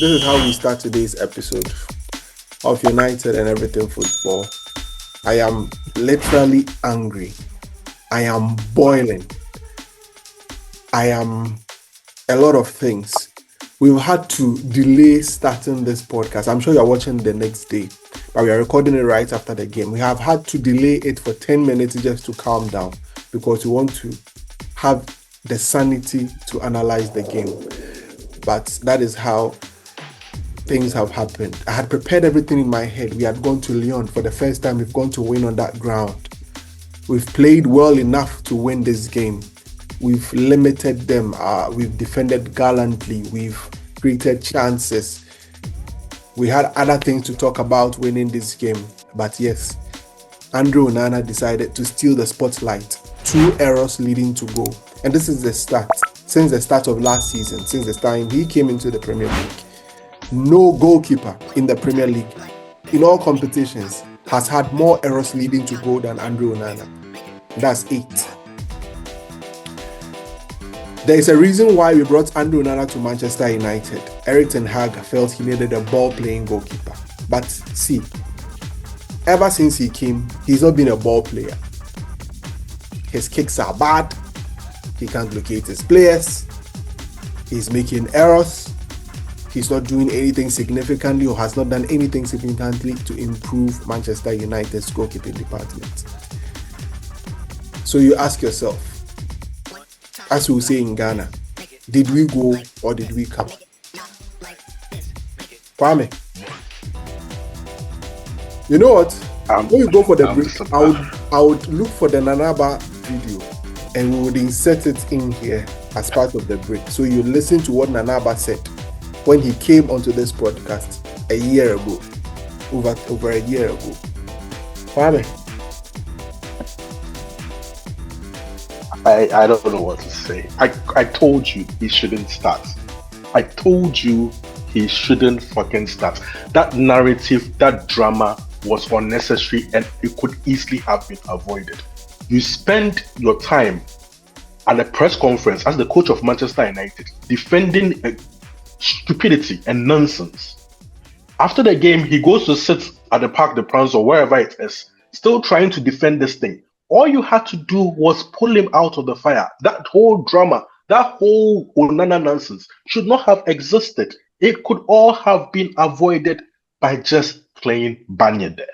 This is how we start today's episode of United and Everything Football. I am literally angry. I am boiling. I am a lot of things. We've had to delay starting this podcast. I'm sure you're watching the next day, but we are recording it right after the game. We have had to delay it for 10 minutes just to calm down because we want to have the sanity to analyze the game. But that is how things have happened. I had prepared everything in my head. We had gone to Lyon for the first time. We've gone to win on that ground. We've played well enough to win this game. We've limited them. We've defended gallantly. We've created chances. We had other things to talk about winning this game. But yes, André Onana decided to steal the spotlight. 2 errors leading to goal. And this is the start. Since the start of last season, since the time he came into the Premier League, no goalkeeper in the Premier League, in all competitions, has had more errors leading to goal than André Onana. That's 8. There is a reason why we brought André Onana to Manchester United. Erik ten Hag felt he needed a ball-playing goalkeeper. But see, ever since he came, he's not been a ball player. His kicks are bad. He can't locate his players. He's making errors. He's not doing anything significantly or has not done anything significantly to improve Manchester United's goalkeeping department. So you ask yourself, as we say in Ghana, did we go or did we come? Kwame, you know what? When we go for the break, I would look for the Naba video and we would insert it in here as part of the break. So you listen to what Naba said when he came onto this podcast a year ago, over a year ago. Kwame. I don't know what to say. I told you he shouldn't start. I told you he shouldn't fucking start. That narrative, that drama was unnecessary and it could easily have been avoided. You spend your time at a press conference as the coach of Manchester United defending stupidity and nonsense. After the game, he goes to sit at the Parc des Princes or wherever it is, still trying to defend this thing. All you had to do was pull him out of the fire. That whole drama, that whole Onana nonsense should not have existed. It could all have been avoided by just playing Banya there.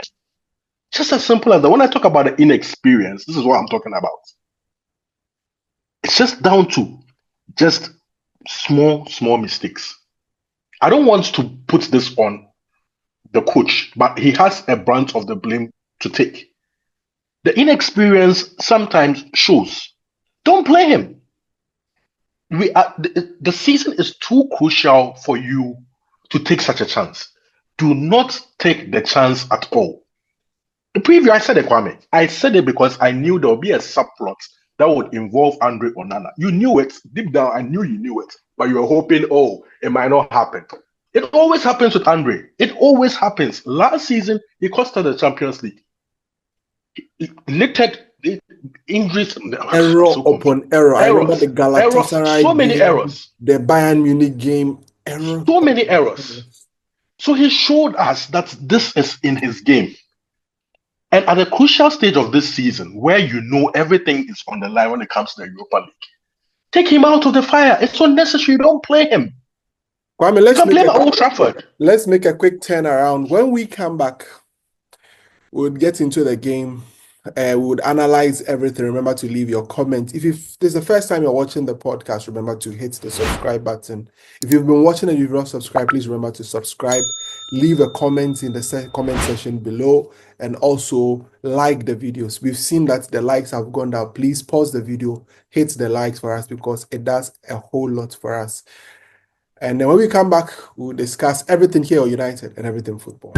Just as simple as that. When I talk about the inexperience, this is what I'm talking about. It's just down to just small mistakes. I don't want to put this on the coach, but he has a branch of the blame to take. The inexperience sometimes shows. Don't play him. The season is too crucial for you to take such a chance. Do not take the chance at all. The preview, I said it, Kwame. I said it because I knew there would be a subplot that would involve André Onana. You knew it. Deep down, I knew you knew it. But you were hoping, it might not happen. It always happens with André. It always happens. Last season, he cost us the Champions League. Littered injuries. Error upon error. I remember the Galatasaray so many errors. The Bayern Munich game. Error. So many errors. So he showed us that this is in his game. And at a crucial stage of this season, where you know everything is on the line when it comes to the Europa League, take him out of the fire. It's unnecessary. Don't play him. Kwame, let's make a quick turnaround. When we come back, we'll get into the game. We would analyze everything. Remember to leave your comment. If this is the first time you're watching the podcast, remember to hit the subscribe button. If you've been watching and you've not subscribed, please remember to subscribe. Leave a comment in the comment section below and also like the videos. We've seen that the likes have gone down. Please pause the video, hit the likes for us because it does a whole lot for us. And then when we come back, we'll discuss everything here on United and Everything Football.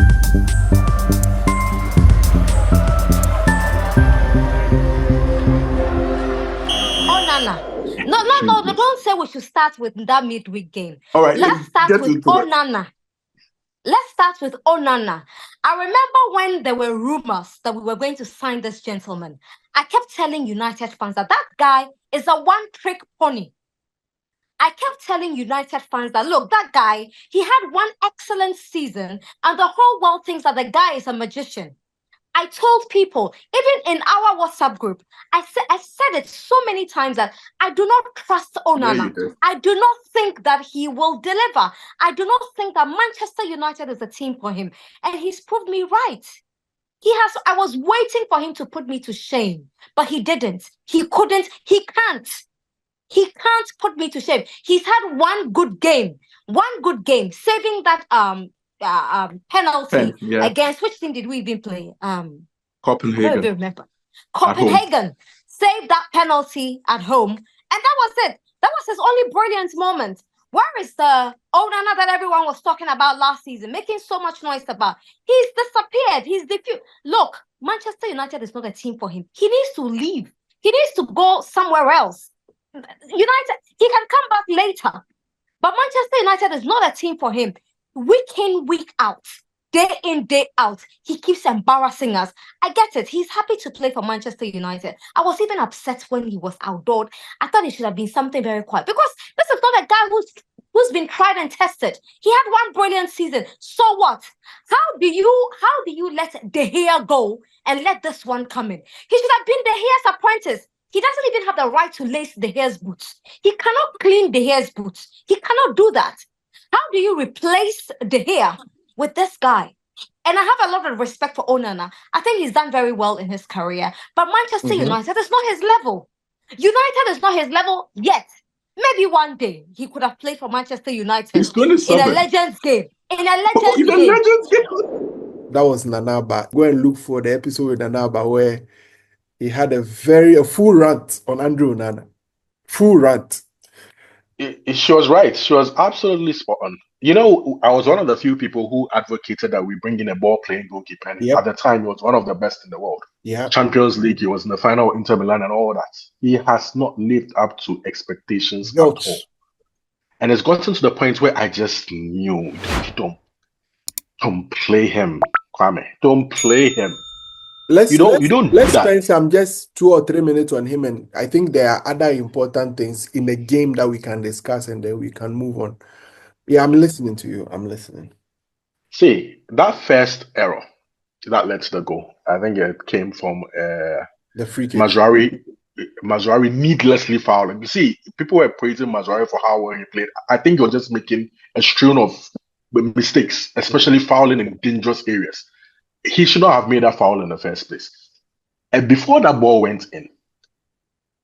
No, don't say we should start with that midweek game. All right, let's start with Onana. Let's start with Onana. I remember when there were rumors that we were going to sign this gentleman. I kept telling United fans that guy is a one-trick pony. I kept telling United fans that, look, that guy, he had one excellent season and the whole world thinks that the guy is a magician. I told people, even in our WhatsApp group, I said it so many times that I do not trust Onana. I do not think that he will deliver. I do not think that Manchester United is a team for him. And he's proved me right. I was waiting for him to put me to shame, but he didn't. He couldn't. He can't. He can't put me to shame. He's had one good game, saving that penalty against which team did we even play? Copenhagen. I don't even remember. Copenhagen saved that penalty at home, and that was it. That was his only brilliant moment. Where is the Onana that everyone was talking about last season, making so much noise about? He's disappeared. He's diffused. Look, Manchester United is not a team for him. He needs to leave. He needs to go somewhere else. United, he can come back later. But Manchester United is not a team for him. Week in, week out, day in, day out, he keeps embarrassing us. I get it. He's happy to play for Manchester United. I was even upset when he was outdoored. I thought it should have been something very quiet because this is not a guy who's been tried and tested. He had one brilliant season. So what? How do you let De Gea go and let this one come in? He should have been De Gea's apprentice. He doesn't even have the right to lace De Gea's boots. He cannot clean De Gea's boots. He cannot do that. How do you replace De Gea with this guy? And I have a lot of respect for Onana. I think he's done very well in his career. But Manchester United is not his level. United is not his level yet. Maybe one day he could have played for Manchester United in a Legends game. That was Naba. Go and look for the episode with Naba where he had a full rant on André Onana. Full rant. She was right. She was absolutely spot on. You know, I was one of the few people who advocated that we bring in a ball-playing goalkeeper. And at the time, he was one of the best in the world. Champions League, he was in the final Inter Milan and all that. He has not lived up to expectations at all. And it's gotten to the point where I just knew, don't play him, Kwame. Don't play him. Let's spend some just 2 or 3 minutes on him, and I think there are other important things in the game that we can discuss, and then we can move on. Yeah, I'm listening to you. I'm listening. See, that first error that led to the goal, I think it came from the free kick. Mazraoui needlessly fouling. You see, people were praising Mazraoui for how well he played. I think he was just making a stream of mistakes, especially fouling in dangerous areas. He should not have made that foul in the first place. And before that ball went in,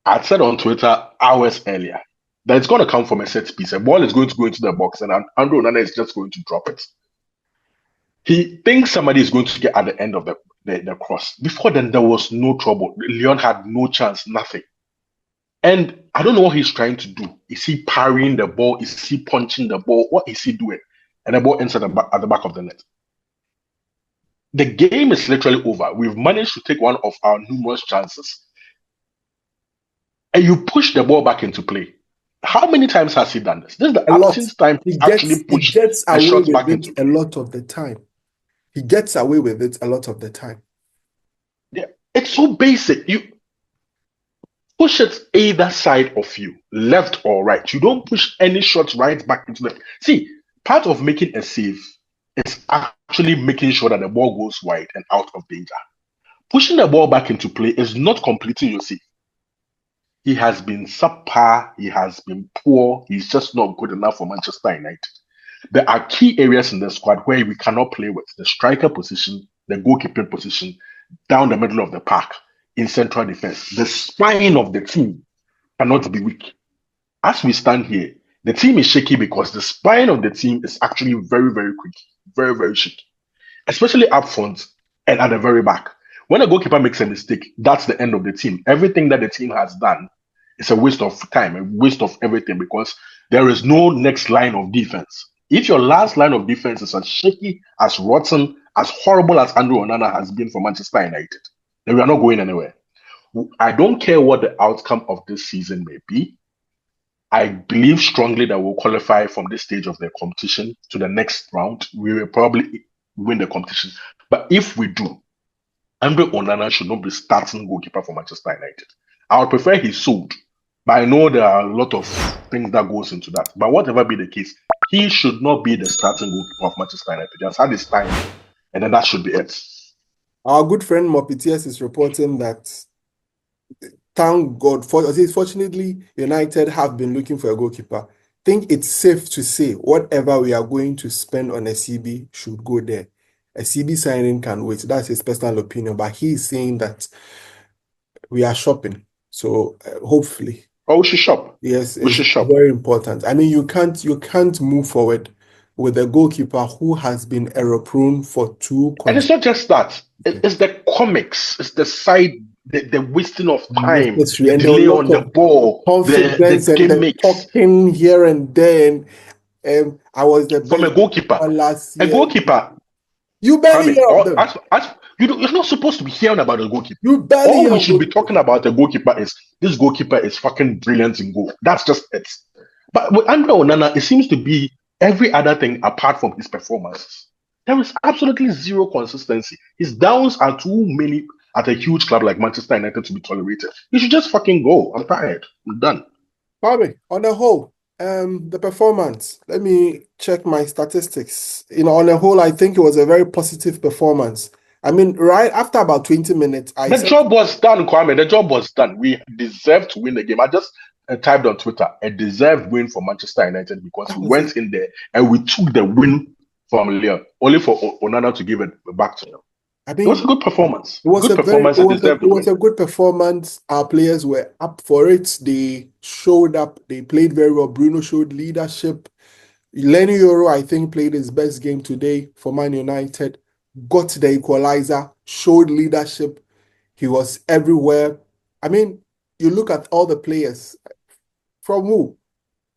I'd said on Twitter hours earlier that it's going to come from a set piece. A ball is going to go into the box and André Onana is just going to drop it. He thinks somebody is going to get at the end of the cross. Before then, there was no trouble. Lyon had no chance, nothing. And I don't know what he's trying to do. Is he parrying the ball? Is he punching the ball? What is he doing? And the ball ends at the back of the net. The game is literally over. We've managed to take one of our numerous chances. And you push the ball back into play. How many times has he done this? This is the 18th time he actually pushed the shots back into play. A lot of the time. He gets away with it a lot of the time. Yeah, it's so basic. You push it either side of you, left or right. You don't push any shots right back into the... See, part of making a save is actually making sure that the ball goes wide and out of danger. Pushing the ball back into play is not completing your save. He has been subpar. He has been poor. He's just not good enough for Manchester United. There are key areas in the squad where we cannot play with. The striker position, the goalkeeping position, down the middle of the park, in central defense. The spine of the team cannot be weak. As we stand here, the team is shaky because the spine of the team is actually very, very quick. Very, very shaky. Especially up front and at the very back. When a goalkeeper makes a mistake, that's the end of the team. Everything that the team has done is a waste of time, a waste of everything because there is no next line of defense. If your last line of defense is as shaky, as rotten, as horrible as André Onana has been for Manchester United, then we are not going anywhere. I don't care what the outcome of this season may be. I believe strongly that we'll qualify from this stage of the competition to the next round. We will probably win the competition. But if we do, André Onana should not be starting goalkeeper for Manchester United. I would prefer he's sold But I know there are a lot of things that goes into that. But whatever be the case, he should not be the starting goalkeeper of Manchester United. He has had his time, and then that should be it. Our good friend Mopitius is reporting that, thank God, fortunately, United have been looking for a goalkeeper. Think it's safe to say whatever we are going to spend on a CB should go there. A CB signing can wait. That's his personal opinion, but he's saying that we are shopping. So hopefully, Oh, we should shop. yes, We it's should shop. very important. I mean, you can't move forward with a goalkeeper who has been error prone for two And it's not just that. It's the comics. It's the side, the wasting of time, necessary, the and there was delay a lot on the of ball, confidence the and the gimmicks talking here and there. And I was the from a best goalkeeper. last A year. goalkeeper, You barely Kwame, hear of them. you're not supposed to be hearing about a goalkeeper. You barely All hear we of should be goalkeepers. talking about a goalkeeper is this goalkeeper is fucking brilliant in goal. That's just it. But with André Onana, it seems to be every other thing apart from his performances. There is absolutely zero consistency. His downs are too many at a huge club like Manchester United to be tolerated. He should just fucking go. I'm tired. I'm done. Probably, on the whole, the performance. Let me check my statistics. On the whole, I think it was a very positive performance. I mean, right after about 20 minutes, I The said, job was done, Kwame. The job was done. We deserved to win the game. I just typed on Twitter, a deserved win for Manchester United because that we was it. went in there and we took the win from Lyon, only for Onana to give it back to him. I It was a mean, good performance. it was Good a very, performance. It deserved it the was win. a good performance. Our players were up for it. They showed up. They played very well. Bruno showed leadership. Lenny Euro, I think, played his best game today for Man United. Got the equalizer. Showed leadership. He was everywhere. I mean, you look at all the players from who?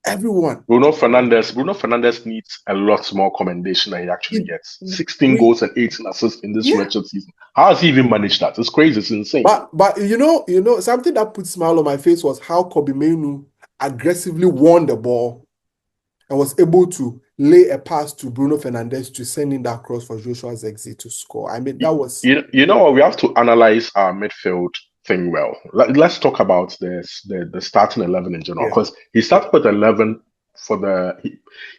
Everyone. Bruno Fernandes needs a lot more commendation than he actually gets. 16 We, goals and 18 assists in this yeah. wretched season. How has he even managed that? It's crazy. It's insane. But something that put a smile on my face was how Kobe Mainoo aggressively won the ball and was able to lay a pass to Bruno Fernandes to send in that cross for Joshua Zexi to score. I mean, that was... You know what? We have to analyze our midfield thing well. Let's talk about the starting 11 in general, Yeah. because he started with 11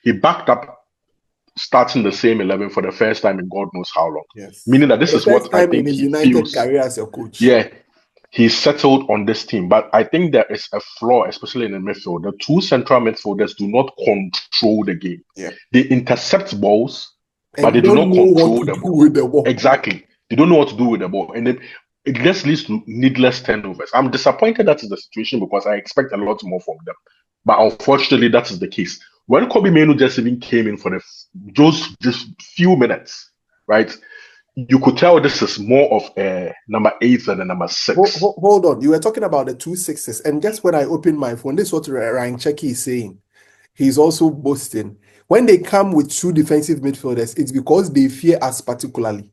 he backed up starting the same 11 for the first time in God knows how long. Yes. Meaning that this For is the first what I time in think his he United feels. career as a coach. Yeah, he's settled on this team, but I think there is a flaw, especially in the midfield. The two central midfielders do not control the game. Yeah. They intercept balls, And but they do don't not know what control to the do ball. with the ball. Exactly. They don't know what to do with the ball. And it just leads to needless turnovers. I'm disappointed that is the situation because I expect a lot more from them. But unfortunately, that is the case. When Kobe Mainoo just even came in for just few minutes, right? You could tell this is more of a number 8 than a number 6. Hold on. You were talking about the 2 6s. And just when I opened my phone, this is what Ryan Checky is saying. He's also boasting. When they come with 2 defensive midfielders, it's because they fear us particularly.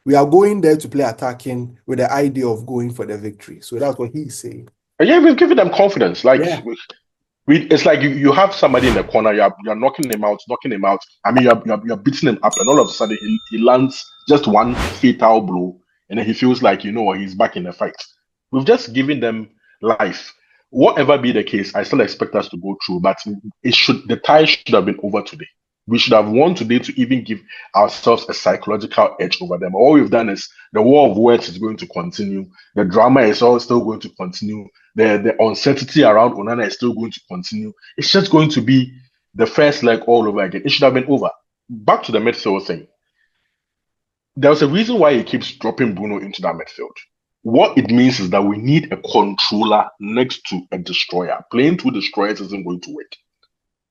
We are going there to play attacking with the idea of going for the victory. So that's what he's saying. And yeah, we've given them confidence. Like, yeah. It's like you have somebody in the corner, you're knocking him out. I mean, you're beating him up, and all of a sudden he lands just one fatal blow, and then he feels like he's back in the fight. We've just given them life. Whatever be the case, I still expect us to go through, but the tie should have been over today. We should have won today to even give ourselves a psychological edge over them. All we've done is the war of words is going to continue. The drama is all still going to continue. The uncertainty around Onana is still going to continue. It's just going to be the first leg all over again. It should have been over. Back to the midfield thing. There's a reason why he keeps dropping Bruno into that midfield. What it means is that we need a controller next to a destroyer. Playing 2 destroyers isn't going to work.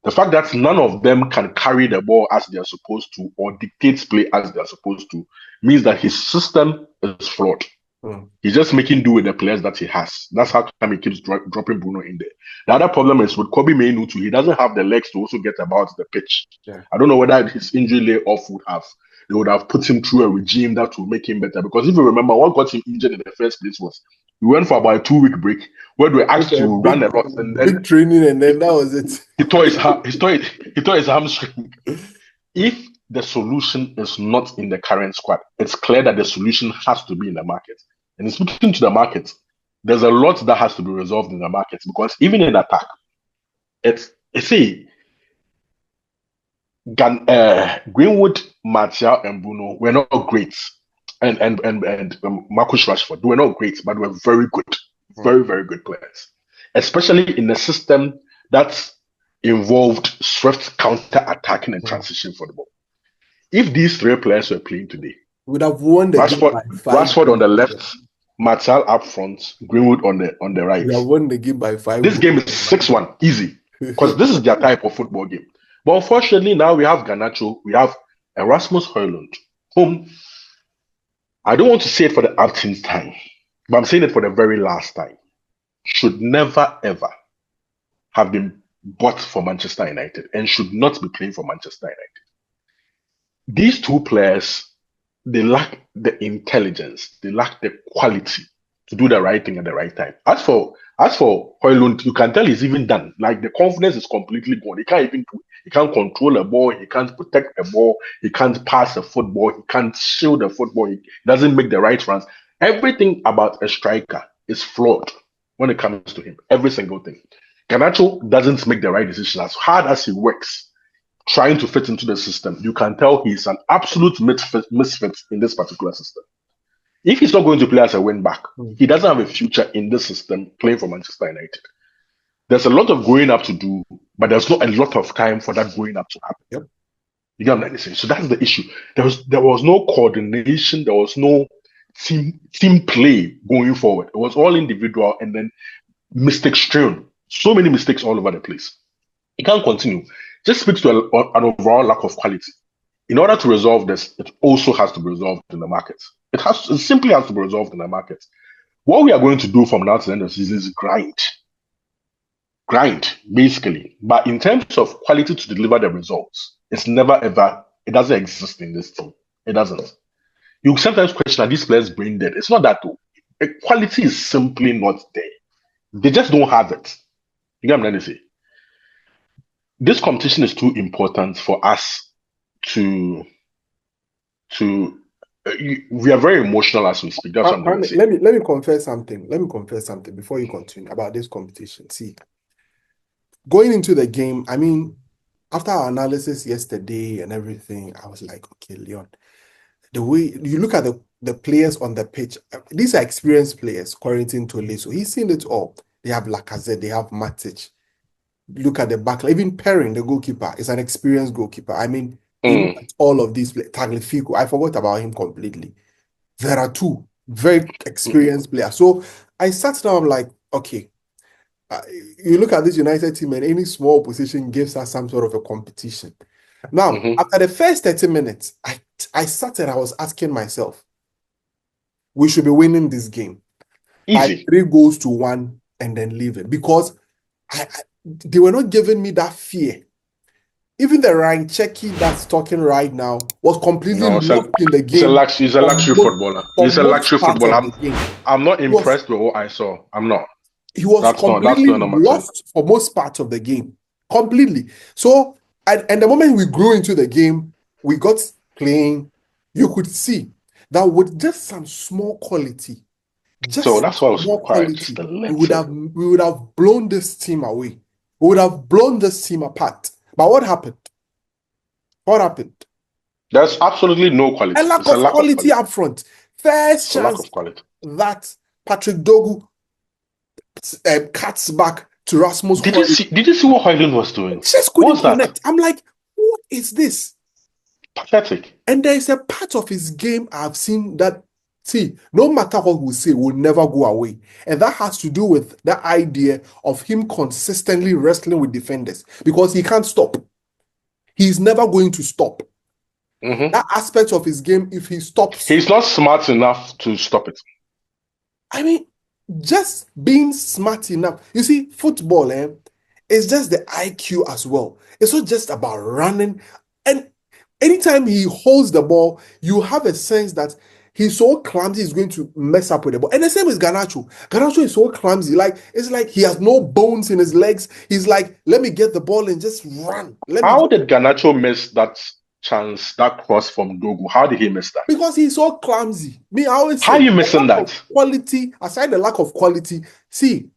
The fact that none of them can carry the ball as they are supposed to or dictate play as they are supposed to means that his system is flawed. He's just making do with the players that he has. That's how come he keeps dropping Bruno in there. The other problem is with Kobe Mainoo too. He doesn't have the legs to also get about the pitch. Yeah. I don't know whether his injury layoff they would have put him through a regime that would make him better. Because if you remember, what got him injured in the first place was we went for about a 2-week break where we were asked to run a lot, and then big training, and then that was it. He tore his hamstring. If the solution is not in the current squad, it's clear that the solution has to be in the market. And speaking to the market, there's a lot that has to be resolved in the markets, because even in attack, Greenwood, Martial, and Bruno were not great, and Marcus Rashford, they were not great, but were very good, very, very good players, especially in a system that involved swift counter-attacking and transition football. If these three players were playing today, would have won the game by 5. Rashford on the left, Martial up front, Greenwood on the right. Would have won the game by 5. This game is 6-1, easy, because this is their type of football game. But unfortunately, now we have Garnacho, we have Erasmus Højlund, whom I don't want to say it for the umpteenth time, but I'm saying it for the very last time, should never ever have been bought for Manchester United and should not be playing for Manchester United. These two players, they lack the intelligence, they lack the quality to do the right thing at the right time. As for Højlund, you can tell he's even done. Like, the confidence is completely gone. He can't control a ball, he can't protect a ball, he can't pass a football, he can't shield a football, he doesn't make the right runs. Everything about a striker is flawed when it comes to him. Every single thing. Garnacho doesn't make the right decision. As hard as he works, trying to fit into the system, you can tell he's an absolute misfit in this particular system. If he's not going to play as a wing-back, he doesn't have a future in this system playing for Manchester United. There's a lot of growing up to do, but there's not a lot of time for that growing up to happen. Yep. You get what I'm saying? So that's the issue. There was no coordination, there was no team play going forward. It was all individual, and then mistakes strewn. So many mistakes all over the place. It can't continue. Just speaks to an overall lack of quality. In order to resolve this, it also has to be resolved in the markets. It simply has to be resolved in the markets. What we are going to do from now to the end of the season is grind, basically. But in terms of quality to deliver the results, it's never ever, it doesn't exist in this team. It doesn't. You sometimes question, are these players brain dead? It's not that though. The quality is simply not there. They just don't have it. You get what I'm trying to say? This competition is too important for us to we are very emotional as we speak. That's what I'm going to say. Let me confess something. Let me confess something before you continue about this competition. See, going into the game, I mean, after our analysis yesterday and everything, I was like, okay, Lyon, the way you look at the players on the pitch, these are experienced players, Quarantine Tolisso. He's seen it all. They have Lacazette, they have Matic. Look at the back. Even Perrin, the goalkeeper, is an experienced goalkeeper. I mean, all of these players, Tagliafico, I forgot about him completely. There are two very experienced players. So I sat down, I'm like, okay, you look at this United team and any small opposition gives us some sort of a competition. Now, after the first 30 minutes, I sat and I was asking myself, we should be winning this game. Easy. 3-1 and then leave it. Because they were not giving me that fear. Even the Ryan Cheki that's talking right now was completely lost in the game. He's a luxury footballer. He's a luxury footballer. I'm not impressed with what I saw. I'm not. He was completely lost for most parts of the game. Completely. So, and the moment we grew into the game, we got playing, you could see that with just some small quality, so that's why I was quality, we would have blown this team away. We would have blown this team apart. But what happened? What happened? There's absolutely no quality. A lack of quality up front. First chance that Patrick Dogu cuts back to Rasmus. Did you see what Højlund was doing? Just couldn't connect. I'm like, what is this? Pathetic. And there is a part of his game I've seen that, see, no matter what we say, will never go away. And that has to do with the idea of him consistently wrestling with defenders because he can't stop. He's never going to stop. That aspect of his game, if he stops... He's not smart enough to stop it. I mean, just being smart enough. You see, football, is just the IQ as well. It's not just about running. And anytime he holds the ball, you have a sense that he's so clumsy, he's going to mess up with the ball. And the same with Garnacho. Garnacho is so clumsy. It's like he has no bones in his legs. He's like, let me get the ball and just run. How did Garnacho miss that chance, that cross from Dogo, how did he miss that? Because he's so clumsy. Me, I always How say, are you missing that? Quality, aside the lack of quality, see,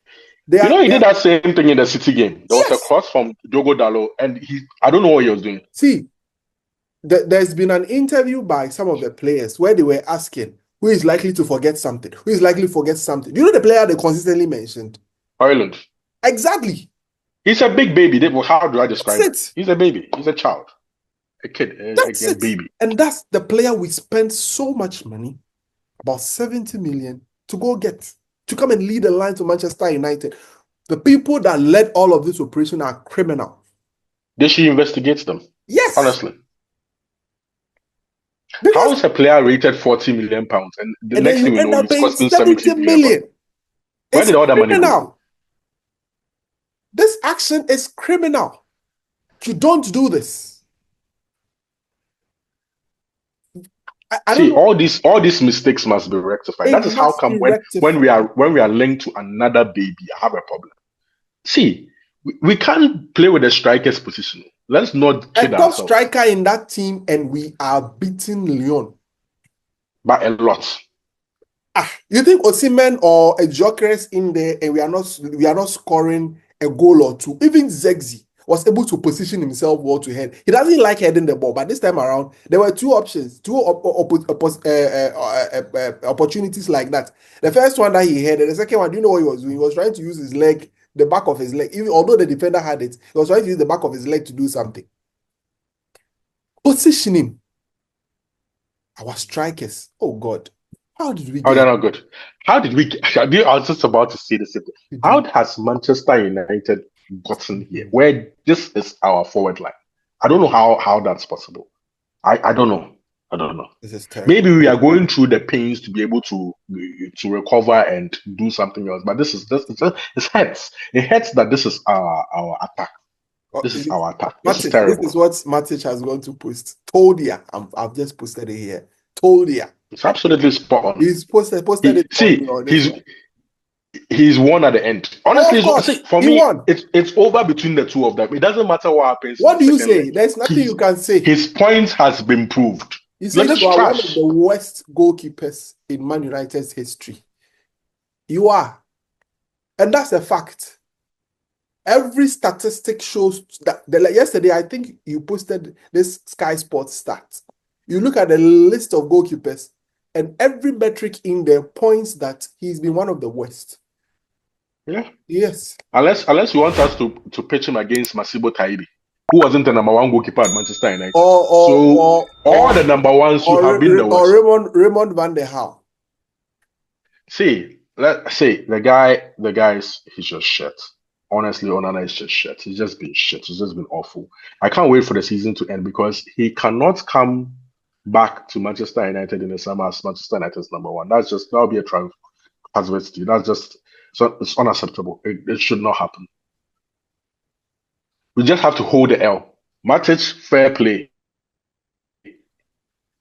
He did that same thing in the City game. There was a cross from Diogo Dalot, and I don't know what he was doing. See, there's been an interview by some of the players where they were asking who is likely to forget something, who is likely to forget something. Do you know the player they consistently mentioned? Ireland. Exactly. He's a big baby. How do I describe it? He's a baby. He's a child. A kid. A baby. And that's the player we spent so much money, about 70 million, to go get, to come and lead the line to Manchester United. The people that led all of this operation are criminal. They should investigate them. Yes. Honestly. How is a player rated 40 million pounds and the next thing we know it's costing 70 million? Where did all that money go? This action is criminal. You don't do this. See, all these mistakes must be rectified. That is how come when we are linked to another baby, I have a problem. See, we can't play with the striker's position. Let's not kid ourselves. Top striker in that team, and we are beating Lyon by a lot. You think Osimhen or a Gyökeres in there, and we are not scoring a goal or two? Even Zexi was able to position himself well to head. He doesn't like heading the ball, but this time around there were two options, opportunities like that. The first one that he headed, the second one, do you know what he was doing? He was trying to use his leg, the back of his leg. Even although the defender had it, he was trying to use the back of his leg to do something. Position him. Our strikers. Oh God. How did we get? Oh, they're not good. How did we get? I was just about to say this. How has Manchester United gotten here? Where this is our forward line? I don't know how that's possible. I don't know. This is terrible. Maybe we are going through the pains to be able to recover and do something else. But it hurts. It hurts that this is our attack. This is our attack. This is terrible. This is what Matic has gone to post. Told ya. I've just posted it here. Told ya. It's absolutely spot on. He's posted it. He's won at the end. Honestly, for me, it's over between the two of them. It doesn't matter what happens. What do you say? There's nothing you can say. His point has been proved. He says you are one of the worst goalkeepers in Man United's history. You are. And that's a fact. Every statistic shows that. Yesterday, I think you posted this Sky Sports stat. You look at the list of goalkeepers, and every metric in there points that he's been one of the worst. Yeah. Yes. Unless you want us to pitch him against Masibo Taibi, who wasn't the number one goalkeeper at Manchester United. Or the number ones who have been the worst. Or Raymond van der Haar. See, let's say the guy he's just shit. Honestly, Onana is just shit. He's just been shit. He's just been awful. I can't wait for the season to end because he cannot come back to Manchester United in the summer as Manchester United's number one. That'll be a travesty. It's unacceptable. It should not happen. We just have to hold the L. Matic, fair play.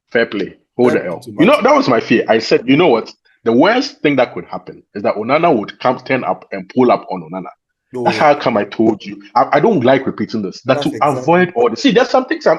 Fair play. Hold the L. That was my fear. I said, you know what? The worst thing that could happen is that Onana would turn up and pull up on Onana. That's how come I told you. I don't like repeating this. Avoid all this. See, there's some things can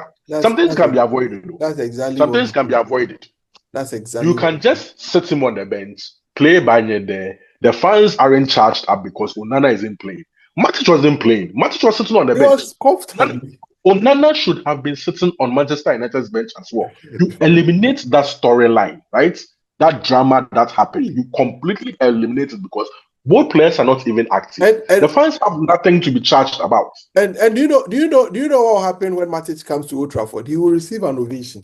be avoided. That's exactly. Some things can be avoided. That's exactly. You can just sit him on the bench, play Banye there. The fans aren't charged up because Onana isn't playing. Matic wasn't playing. Matic was sitting on the bench. Was comfortable. Onana should have been sitting on Manchester United's bench as well. You eliminate that storyline, right? That drama that happened. You completely eliminate it because both players are not even active. And the fans have nothing to be charged about. And do you know what will happen when Matic comes to Old Trafford? He will receive an ovation.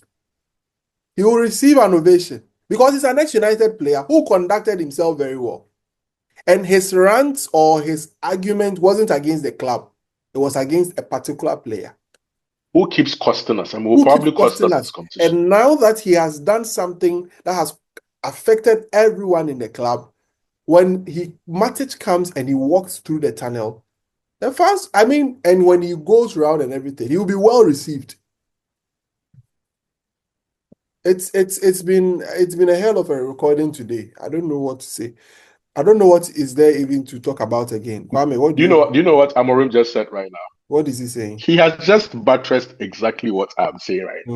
He will receive an ovation because he's an ex-United player who conducted himself very well. And his rant or his argument wasn't against the club. It was against a particular player. Who keeps costing us and will probably cost us this competition. And now that he has done something that has affected everyone in the club, when Matic comes and he walks through the tunnel, the fans, and when he goes around and everything, he will be well received. It's been a hell of a recording today. I don't know what to say. I don't know what is there even to talk about again. Kwame, what do you know what Amorim just said right now? What is he saying? He has just buttressed exactly what I'm saying right now.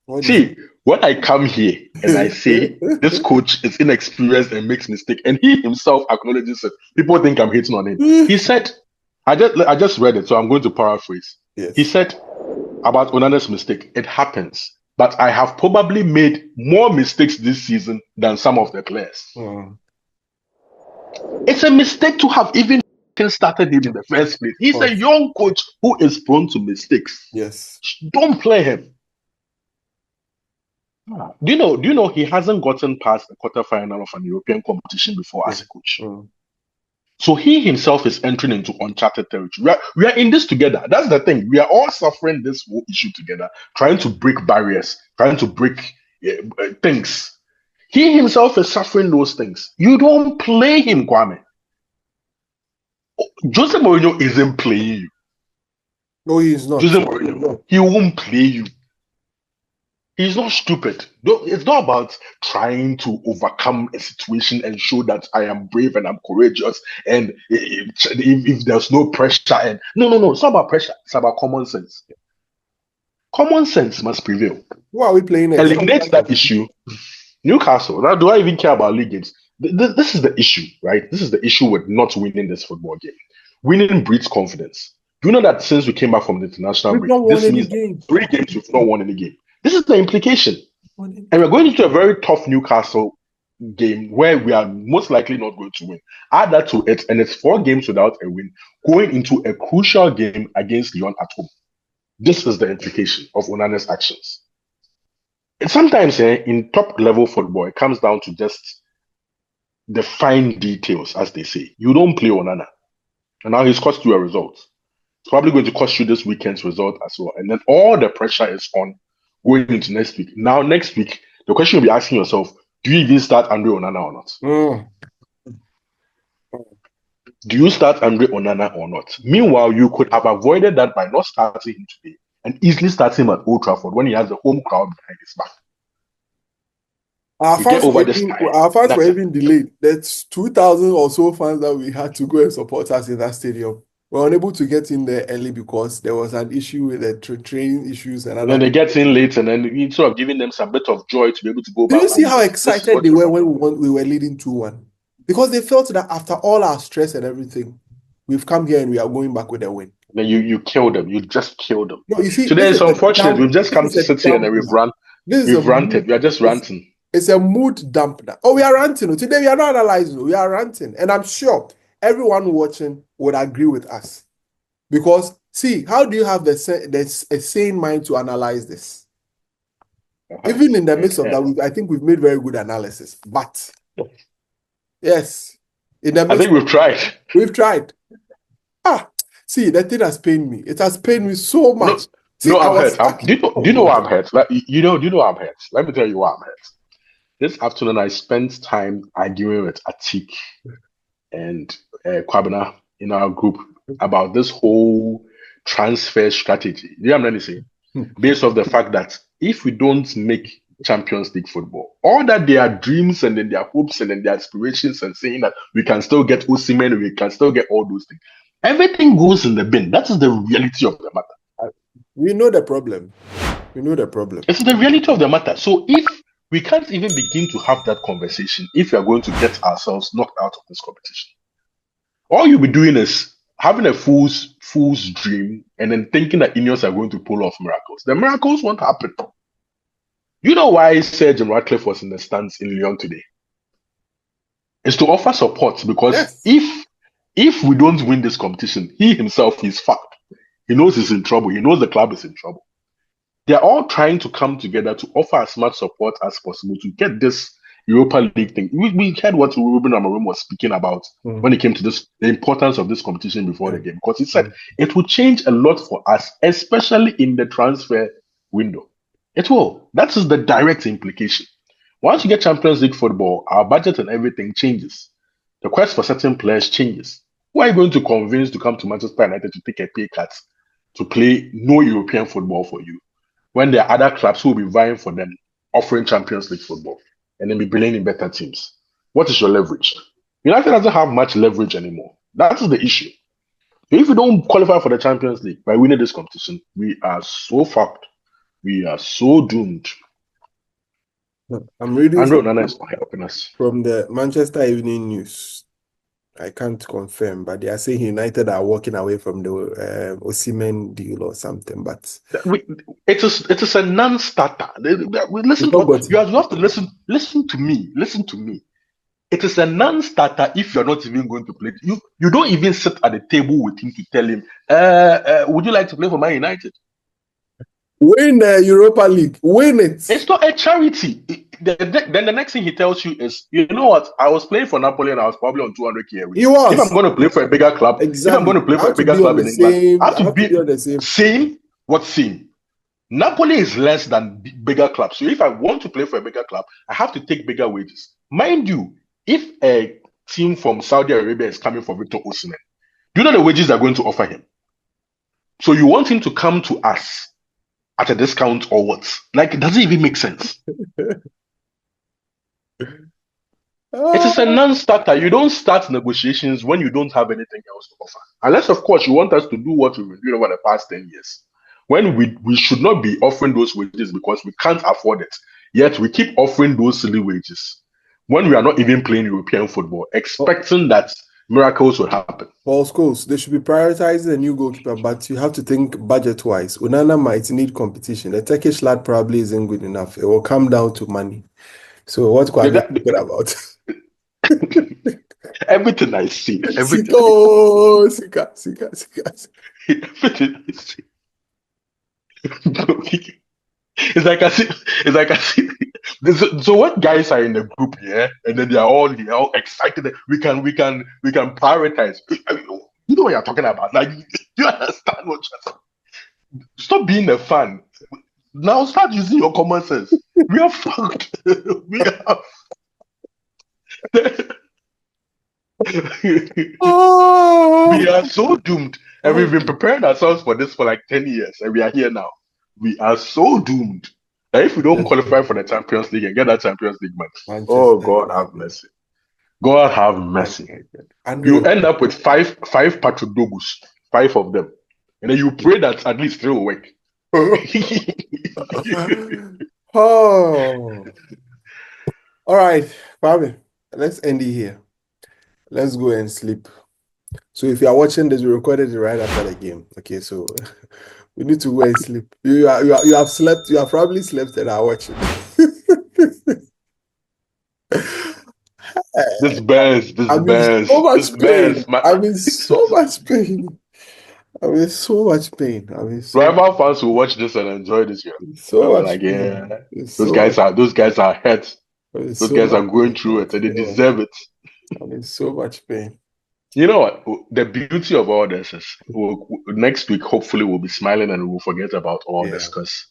Mm-hmm. See, when I come here and I say this coach is inexperienced and makes mistake, and he himself acknowledges it, people think I'm hating on him. He said, I just read it, so I'm going to paraphrase. Yes. He said about Onana's mistake, it happens, but I have probably made more mistakes this season than some of the players. It's a mistake to have even started him in the first place. He's a young coach who is prone to mistakes. Yes. Don't play him. Do you know he hasn't gotten past the quarterfinal of an European competition before as a coach? So he himself is entering into uncharted territory. We are in this together. That's the thing. We are all suffering this whole issue together, trying to break barriers, trying to break things. He himself is suffering those things. You don't play him, Kwame. Jose Mourinho isn't playing you. No, he's not. Jose Mourinho, he won't play you. He's not stupid. It's not about trying to overcome a situation and show that I am brave and I'm courageous. And if there's no pressure, and no, it's not about pressure. It's about common sense. Common sense must prevail. Who are we playing? Eliminate that issue. Newcastle. Now, do I even care about league games? This is the issue, right? This is the issue with not winning this football game. Winning breeds confidence. Do you know that since we came back from the international break, this means 3 games we've not won any game. This is the implication. And we're going into a very tough Newcastle game where we are most likely not going to win. Add that to it, and it's 4 games without a win, going into a crucial game against Lyon at home. This is the implication of Onana's actions. And sometimes in top-level football, it comes down to just the fine details, as they say. You don't play Onana. And now he's cost you a result. It's probably going to cost you this weekend's result as well. And then all the pressure is on going into next week. Now, next week, the question you'll be asking yourself, do you even start André Onana or not? Do you start André Onana or not? Meanwhile, you could have avoided that by not starting him today and easily start him at Old Trafford when he has the home crowd behind his back. Our fans were even delayed. There's 2,000 or so fans that we had to go and support us in that stadium. We were unable to get in there early because there was an issue with the training issues. And then they get in late, and then we sort of giving them some bit of joy to be able to go back. Do you see how excited they were when we were leading 2-1? Because they felt that after all our stress and everything, we've come here and we are going back with a win. Then you killed them. You just killed them. No, you see, today it's unfortunate. We've just come to sit here and we've ranted. We are just ranting. It's a mood dampener. Oh, we are ranting. Today we are not analyzing. We are ranting. And I'm sure everyone watching would agree with us. Because, see, how do you have a sane mind to analyze this? Even in the midst of that, I think we've made very good analysis. But, yes. I think we've tried. We've tried. See, that thing has pained me. It has pained me so much. I'm hurt. Do you know why I'm hurt? Do you know why I'm hurt? Let me tell you why I'm hurt. This afternoon, I spent time arguing with Atik and Kwabena in our group about this whole transfer strategy. You know what I'm saying? Based off the fact that if we don't make Champions League football, all that their dreams and then their hopes and then their aspirations and saying that we can still get Osimhen, we can still get all those things, everything goes in the bin. That is the reality of the matter. We know the problem. It's the reality of the matter. So if we can't even begin to have that conversation if we are going to get ourselves knocked out of this competition, all you'll be doing is having a fool's dream and then thinking that Ineos are going to pull off miracles. The miracles won't happen. You know why Sir Jim Ratcliffe was in the stands in Lyon today? It's to offer support because if we don't win this competition, he himself is fucked. He knows he's in trouble. He knows the club is in trouble. They're all trying to come together to offer as much support as possible to get this Europa League thing. We heard what Ruben Amorim was speaking about when it came to the importance of this competition before the game, because he said it will change a lot for us, especially in the transfer window. It will. That is the direct implication. Once you get Champions League football, our budget and everything changes. The quest for certain players changes. Who are you going to convince to come to Manchester United to take a pay cut to play no European football for you, when there are other clubs who will be vying for them, offering Champions League football, and then be bringing in better teams? What is your leverage? United doesn't have much leverage anymore. That is the issue. If we don't qualify for the Champions League by winning this competition, we are so fucked. We are so doomed. I'm reading André Onana is not helping us. From the Manchester Evening News. I can't confirm, but they are saying United are walking away from the Osimhen deal or something. But it is a non-starter. Listen to what, you have to listen. Listen to me. Listen to me. It is a non-starter if you're not even going to play. You don't even sit at the table with him to tell him, would you like to play for Man United? Win the Europa League. Win it. It's not a charity. Then the next thing he tells you is, you know what? I was playing for Napoli and I was probably on 200k a week. He was. If I'm going to play for a bigger club, exactly. If I'm going to play for a bigger club in England, I have to be on the same. Same? What same? Napoli is less than bigger clubs. So if I want to play for a bigger club, I have to take bigger wages. Mind you, if a team from Saudi Arabia is coming for Victor Osimhen, do you know the wages they're going to offer him? So you want him to come to us at a discount or what? Like, it doesn't even make sense. It is a non-starter. You don't start negotiations when you don't have anything else to offer. Unless, of course, you want us to do what we've been doing over the past 10 years. When we should not be offering those wages because we can't afford it. Yet we keep offering those silly wages when we are not even playing European football, expecting that miracles will happen. Paul Scholes, they should be prioritizing a new goalkeeper, but you have to think budget-wise. Onana might need competition. The Turkish lad probably isn't good enough. It will come down to money. So what are you thinking about? Everything I see. Everything I see. It's like I see. So what guys are in the group here, and then they are all excited that we can prioritize. You know what you're talking about? Like, you understand what you're saying? Stop being a fan. Now start using your common sense. We are fucked. We are. We are so doomed, and we've been preparing ourselves for this for like 10 years, and we are here now. We are so doomed that if we don't qualify for the Champions League and get that Champions League match, oh God have mercy. God have mercy. You end up with five Patrick Dogus, 5 of them, and then you pray that at least 3 will work. Oh, all right, Fabi, let's end it here. Let's go and sleep. So if you are watching this, we recorded it right after the game. Okay, so we need to go and sleep. You have slept. You have probably slept and are watching. This bears. I'm in so much pain. I'm in so much pain. Rival fans will watch this and enjoy this year. So much like, yeah, those guys are hurt. Those guys are going through it, and they deserve it. I'm in so much pain. You know what? The beauty of all this is next week, hopefully, we'll be smiling and we'll forget about all this, because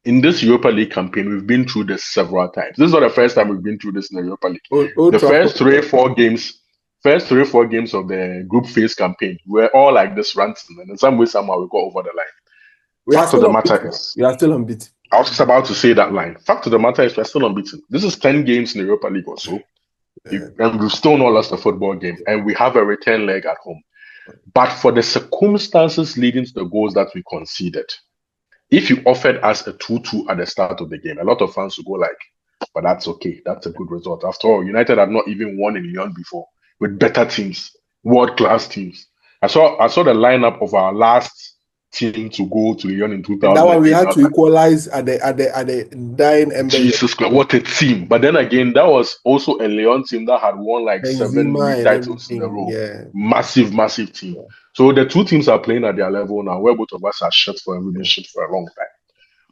in this Europa League campaign, we've been through this several times. This is not the first time we've been through this in the Europa League. The first 3 or 4 games of the group phase campaign were all like this ranting, and in some way, somehow, we got over the line. Fact of the matter is, we are still unbeaten. I was just about to say that line. Fact of the matter is, we're still unbeaten. This is 10 games in the Europa League or so. And we've still not lost a football game, and we have a return leg at home. But for the circumstances leading to the goals that we conceded, if you offered us a 2-2 at the start of the game, a lot of fans would go like, but that's okay. That's a good result. After all, United had not even won in Lyon before with better teams, world-class teams. I saw the lineup of our last team to go to Lyon in 2000. That one we had to equalize at the dying ember. Jesus Christ, what a team! But then again, that was also a Lyon team that had won like 7 titles in a row. Yeah. Massive team. Yeah. So the 2 teams are playing at their level now, where both of us are shit for, and we've been shit for a long time.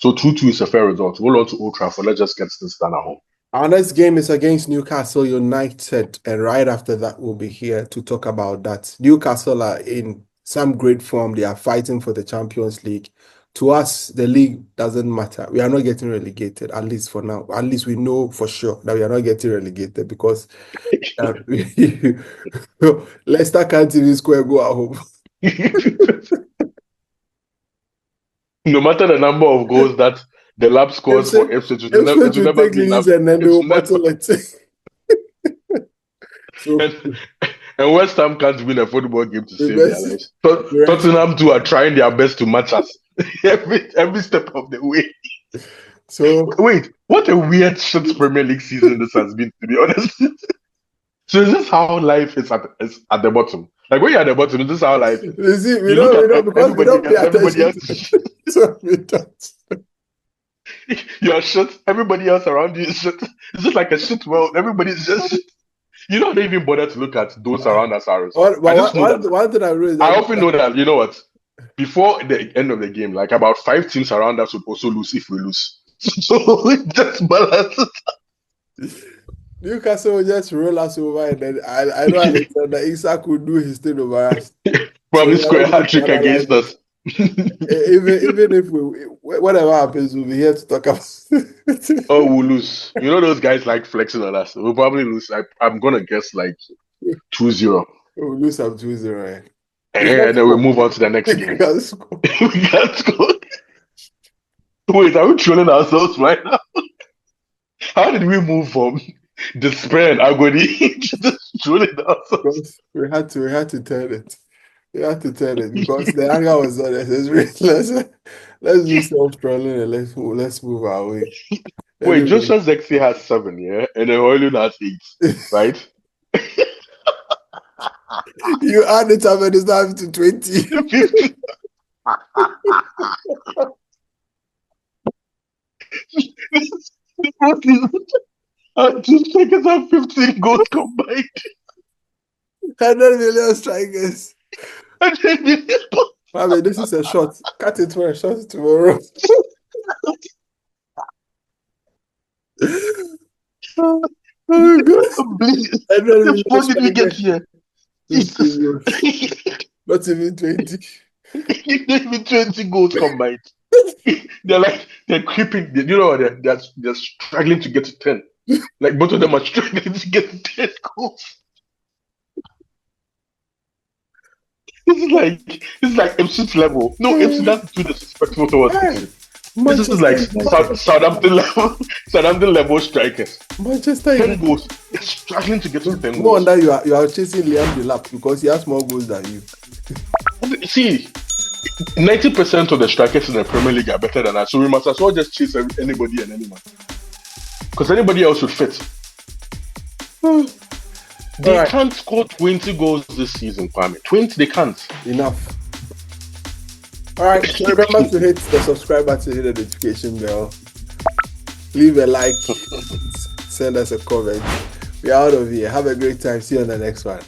So 2-2 is a fair result. We'll on to Old Trafford. Let's just get this done at home. Our next game is against Newcastle United, and right after that, we'll be here to talk about that. Newcastle are in some great form. They are fighting for the Champions League. To us, the league doesn't matter. We are not getting relegated, at least for now. At least we know for sure that we are not getting relegated, because Leicester can't even score a goal at home. No matter the number of goals that the lab scores for Ipswich, it will never be enough. And then they will battle it. So, And West Ham can't win a football game to save best- their lives. Tottenham too are trying their best to match us every step of the way. So Wait, what a weird shit Premier League season this has been, to be honest. So is this how life is at the bottom? Like when you're at the bottom, is this how life is? you see, we You look don't at because we don't pay everybody attention. else. So we don't. You're shit. Everybody else around you is shit. It's just like a shit world. Everybody's just shit. You don't even bother to look at those around us. I just know that. One thing I really I often know that, you know what? Before the end of the game, like about 5 teams around us would also lose if we lose. So it just balances. Newcastle will just roll us over, and then I know Alexander Isak will do his thing over us. Probably So, score a hat trick against us. Even if whatever happens, we'll be here to talk about. Oh, we'll lose. You know those guys like flexing on us. We'll probably lose. I'm gonna guess like 2-0. We'll lose some 2-0. And then we'll move on to the next game. We can't score. Wait, are we trolling ourselves right now? How did we move from despair and agony to just trolling ourselves? We had to turn it. We had to turn it because the anger was unnecessary. Let's do self-trolling and let's move our way. Wait, Joshua Zexi has 7, yeah? And then Hoylund has 8, right? You add it up and it's now to 20. Two strikers have 15 goals combined. 100 million strikers. 100 million. I mean, this is a shot. Cut it for a shot tomorrow. Oh my God. How did we get here? Not even 20. Not even 20 goals combined. They're creeping. You know, they're struggling to get to 10. Like both of them are struggling to get to 10 goals. This is like Ipswich level. No, Ipswich doesn't do disrespectful towards Ipswich. This is like Southampton level strikers. Manchester 10 goals. They're struggling to get to 10 No goals. wonder you are chasing Liam Delap because he has more goals than you. See, 90% of the strikers in the Premier League are better than us, so we must as well just chase anybody and anyone. Because anybody else would fit. They can't score 20 goals this season, Kwame. 20, they can't. Enough. Alright, so remember to hit the subscribe button, hit the notification bell. Leave a like, send us a comment. We're out of here. Have a great time. See you on the next one.